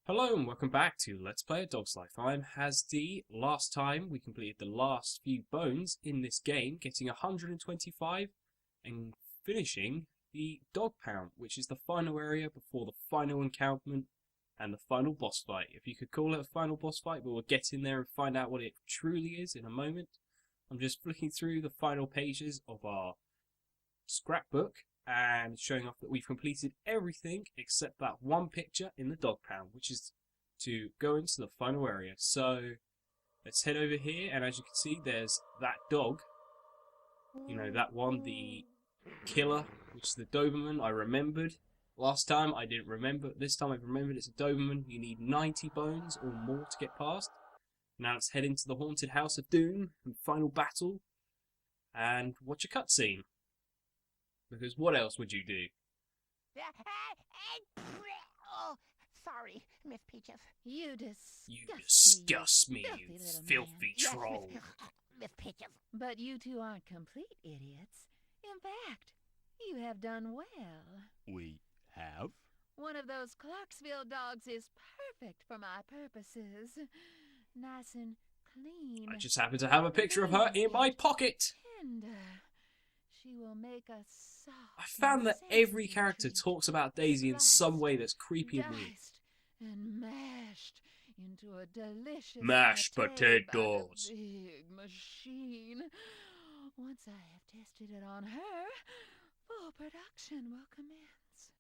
Hello and welcome back to Let's Play A Dog's Life. I'm HazzD. Last time we completed the last few bones in this game, getting 125 and finishing the dog pound, which is the final area before the final encampment and the final boss fight. If you could call it a final boss fight, but we'll get in there and find out what it truly is in a moment. I'm just flicking through the final pages of our scrapbook and showing off that we've completed everything except that one picture in the dog pound, which is to go into the final area. So let's head over here, and as you can see, there's that dog. You know, that one, the killer, which is the Doberman. I remembered. Last time I didn't remember. This time I've remembered it's a Doberman. You need 90 bones or more to get past. Now let's head into the haunted house of Doom and final battle and watch a cutscene. Because what else would you do? Oh, sorry, Miss Peaches. You disgust me, you filthy Yes, troll. Miss Peaches. But you two aren't complete idiots. In fact, you have done well. We have? One of those Clarksville dogs is perfect for my purposes. Nice and clean. I just happen to have a picture of her in my pocket. Tender. She will make a soft. I found that every sensitive character treat. talks about Daisy in some way that's creepy and weird. Diced and mashed into a delicious Mashed pate by potatoes. the big machine. Once I have tested it on her, full production will commence.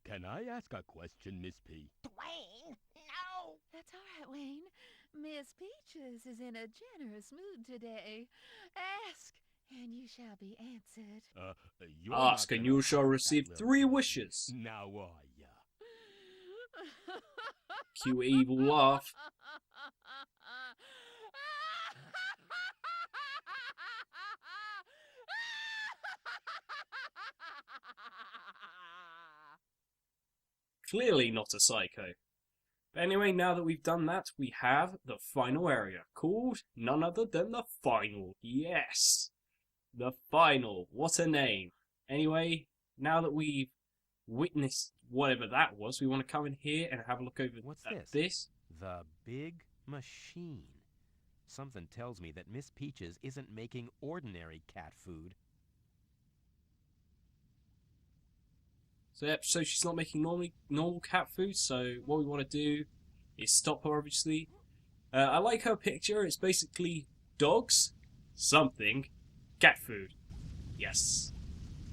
Can I ask a question, Miss P? Dwayne, no. That's all right, Wayne. Miss Peaches is in a generous mood today. Ask, and you shall be answered. You're Ask not and gonna you shall hurt that receive little 3 girl. wishes. Now are ya? Cue evil laugh. Clearly not a psycho. But anyway, now that we've done that, we have the final area, called none other than the final. Yes! The final. What a name. Anyway, now that we've witnessed whatever that was, we want to come in here and have a look over What's at this? this. The big machine. Something tells me that Miss Peaches isn't making ordinary cat food. So yep, so she's not making normal cat food, so what we want to do is stop her, obviously. I like her picture. It's basically dogs, something, cat food. Yes.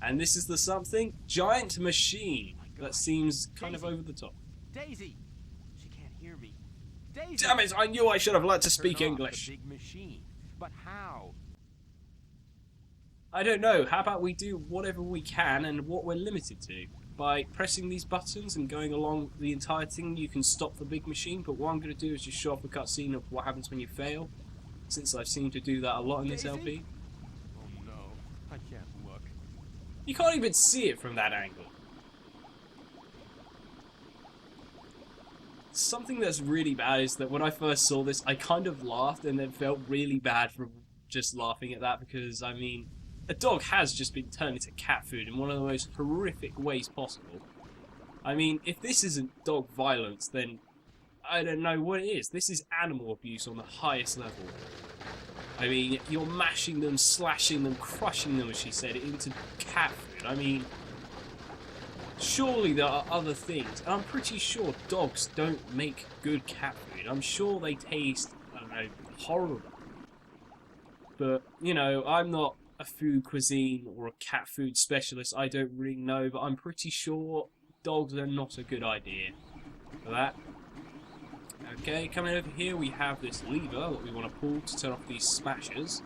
And this is the something, giant machine. That seems kind of over the top. Daisy! She can't hear me. Daisy! Damn it, I knew I should have learnt to Turn speak off English. The big machine. But how? I don't know, how about we do whatever we can and what we're limited to? By pressing these buttons and going along the entire thing, you can stop the big machine, but what I'm going to do is just show off a cutscene of what happens when you fail, since I've seemed to do that a lot in this Daisy? LP. Oh no, I can't look. You can't even see it from that angle. Something that's really bad is that when I first saw this, I kind of laughed and then felt really bad for just laughing at that, because, I mean, a dog has just been turned into cat food in one of the most horrific ways possible. I mean, if this isn't dog violence, then I don't know what it is. This is animal abuse on the highest level. I mean, you're mashing them, slashing them, crushing them, as she said, into cat food. I mean, surely there are other things. And I'm pretty sure dogs don't make good cat food. I'm sure they taste, I don't know, horrible. But, you know, I'm not a food cuisine or a cat food specialist. I don't really know, but I'm pretty sure dogs are not a good idea for that. Okay, coming over here we have this lever that we want to pull to turn off these smashers,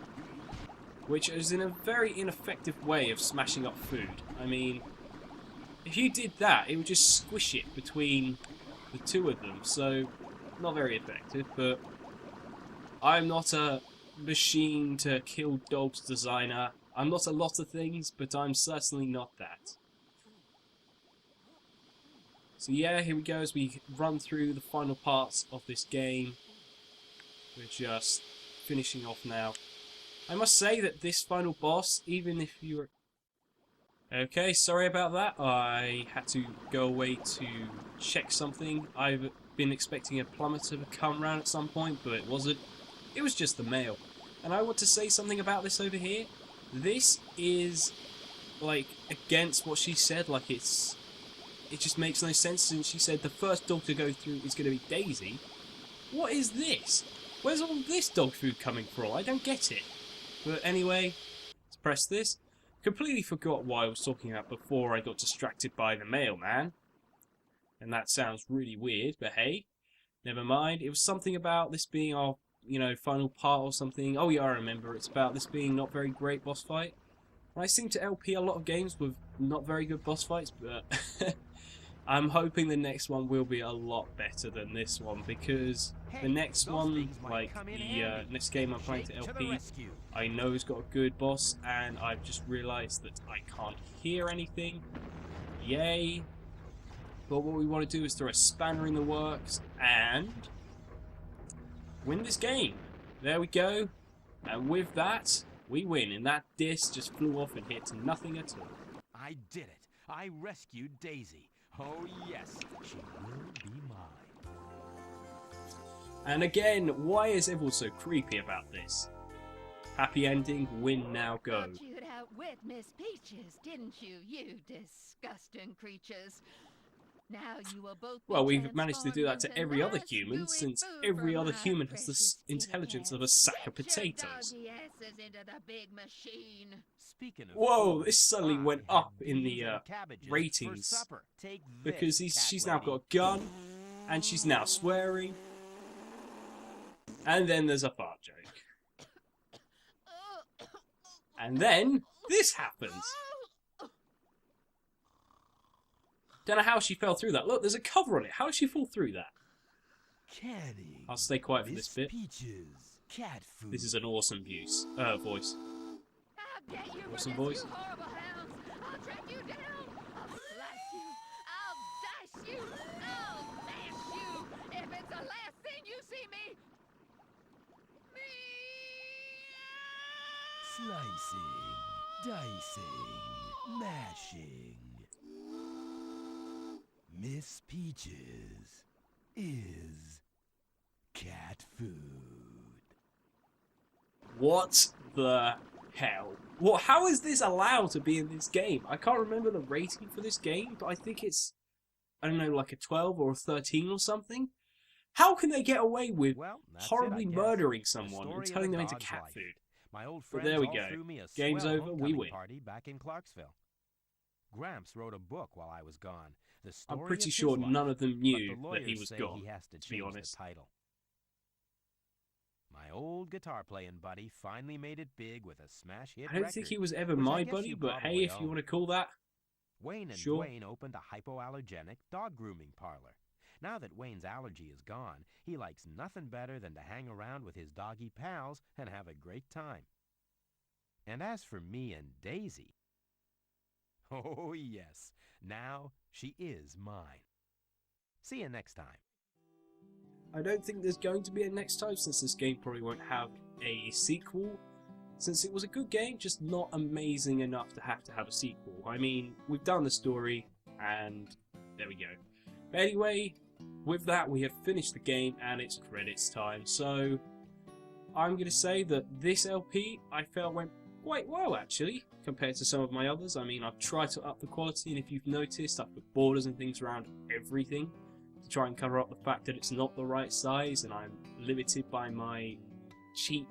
which is in a very ineffective way of smashing up food. I mean, if you did that, it would just squish it between the two of them, so not very effective. But I'm not a machine to kill dogs designer. I'm not a lot of things, but I'm certainly not that. So yeah, here we go as we run through the final parts of this game. We're just finishing off now. I must say that this final boss, even if you're... Okay, sorry about that. I had to go away to check something. I've been expecting a plumber to come round at some point, but it wasn't. It was just the mail. And I want to say something about this over here. This is, like, against what she said. Like, it just makes no sense. Since she said the first dog to go through is going to be Daisy. What is this? Where's all this dog food coming from? I don't get it. But anyway, let's press this. Completely forgot what I was talking about before I got distracted by the mailman. And that sounds really weird, but hey, never mind. It was something about this being our, final part or something. Oh yeah, I remember. It's about this being not very great boss fight. I seem to LP a lot of games with not very good boss fights, but I'm hoping the next one will be a lot better than this one, because the next one, like the next game I'm playing to LP, I know it's got a good boss, and I've just realised that I can't hear anything. Yay! But what we want to do is throw a spanner in the works and win this game. There we go. And with that, we win. And that disc just flew off and hit nothing at all. I did it. I rescued Daisy. Oh yes, she will be mine. And again, why is everyone so creepy about this? Happy ending, win now, go. Thought you'd outwit Miss Peaches, didn't you, you disgusting creatures? Now you will both be Well, we've managed to do that to transformed every into other nice, human, gooey since food every for other my human has the precious intelligence of a kitty sack of cats. Get your potatoes. doggy asses into the big machine. Speaking of Whoa, food, this suddenly I went had up in beans the and cabbages for ratings, supper. Take because this, cat she's now lady. got a gun, and she's now swearing, and then there's a fart joke. And then this happens. Don't know how she fell through that. Look, there's a cover on it. How did she fall through that? Canning. I'll stay quiet for this bit. Peaches, cat food. This is an awesome voice. I'll get you for Awesome this, voice. you horrible hounds. I'll track you down. I'll slice you. I'll dice you. I'll mash you. If it's the last thing you see me. Slicing, dicing, mashing. Miss Peaches is cat food. What the hell? What? How is this allowed to be in this game? I can't remember the rating for this game, but I think it's, I don't know, like a 12 or a 13 or something. How can they get away with Well, that's horribly it, I guess. murdering The someone story and of turning a them into dog's cat life. food? My old But friends there we all go. threw me a Game's swell over, we homecoming win. party back in Clarksville. Gramps wrote a book while I was gone. The story I'm pretty of his sure life, none of them but knew the that lawyers he was say gone, he has to be change honest. the title. My old guitar playing buddy finally made it big with a smash hit I don't record, think he was ever which I my guess buddy, you but hey, probably if you own. want to call that. Wayne and Sure. Dwayne opened a hypoallergenic dog grooming parlor. Now that Wayne's allergy is gone, he likes nothing better than to hang around with his doggy pals and have a great time. And as for me and Daisy, oh yes, now she is mine. See you next time. I don't think there's going to be a next time, since this game probably won't have a sequel. Since it was a good game, just not amazing enough to have a sequel. I mean, we've done the story, and there we go. But anyway, with that, we have finished the game, and it's credits time. So, I'm going to say that this LP, I felt went quite well, actually, compared to some of my others. I mean, I've tried to up the quality, and if you've noticed, I've put borders and things around everything to try and cover up the fact that it's not the right size, and I'm limited by my cheap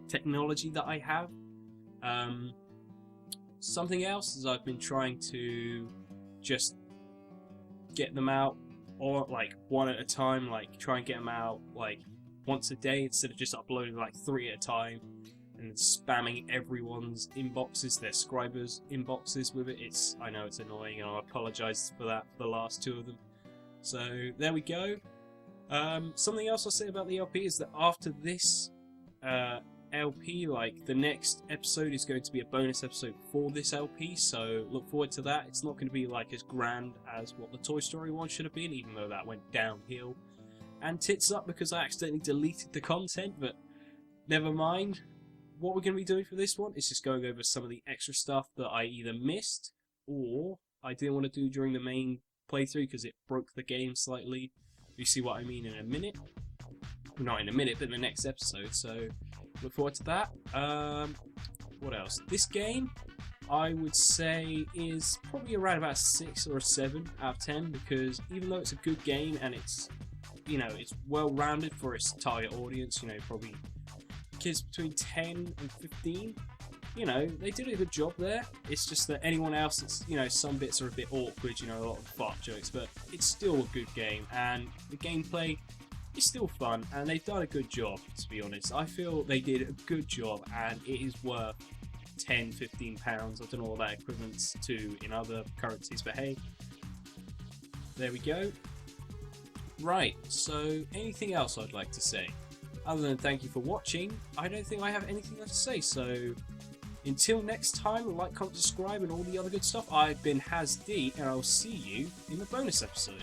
technology that I have. Something else is I've been trying to just get them out, or like one at a time, like try and get them out like once a day instead of just uploading like 3 at a time and spamming everyone's inboxes, their subscribers' inboxes with it. I know it's annoying, and I apologise for that for the last 2 of them. So there we go. Something else I'll say about the LP is that after this LP, like the next episode is going to be a bonus episode for this LP, so look forward to that. It's not going to be like as grand as what the Toy Story one should have been, even though that went downhill and tits up because I accidentally deleted the content, but never mind. What we're going to be doing for this one is just going over some of the extra stuff that I either missed or I didn't want to do during the main playthrough because it broke the game slightly. You see what I mean in a minute. Not in a minute, but in the next episode. So look forward to that. What else? This game, I would say, is probably around about a 6 or a 7 out of 10, because even though it's a good game and it's, you know, it's well rounded for its target audience, you know, probably kids between 10 and 15, you know, they did a good job there. It's just that anyone else, it's, you know, some bits are a bit awkward, you know, a lot of fart jokes, but it's still a good game, and the gameplay is still fun, and they've done a good job, to be honest. I feel they did a good job, and it is worth £10-15. I don't know what that equivalents to in other currencies, but hey, there we go. Right, so anything else I'd like to say? Other than thank you for watching, I don't think I have anything left to say, so until next time, like, comment, subscribe, and all the other good stuff. I've been HazzD, and I'll see you in the bonus episode.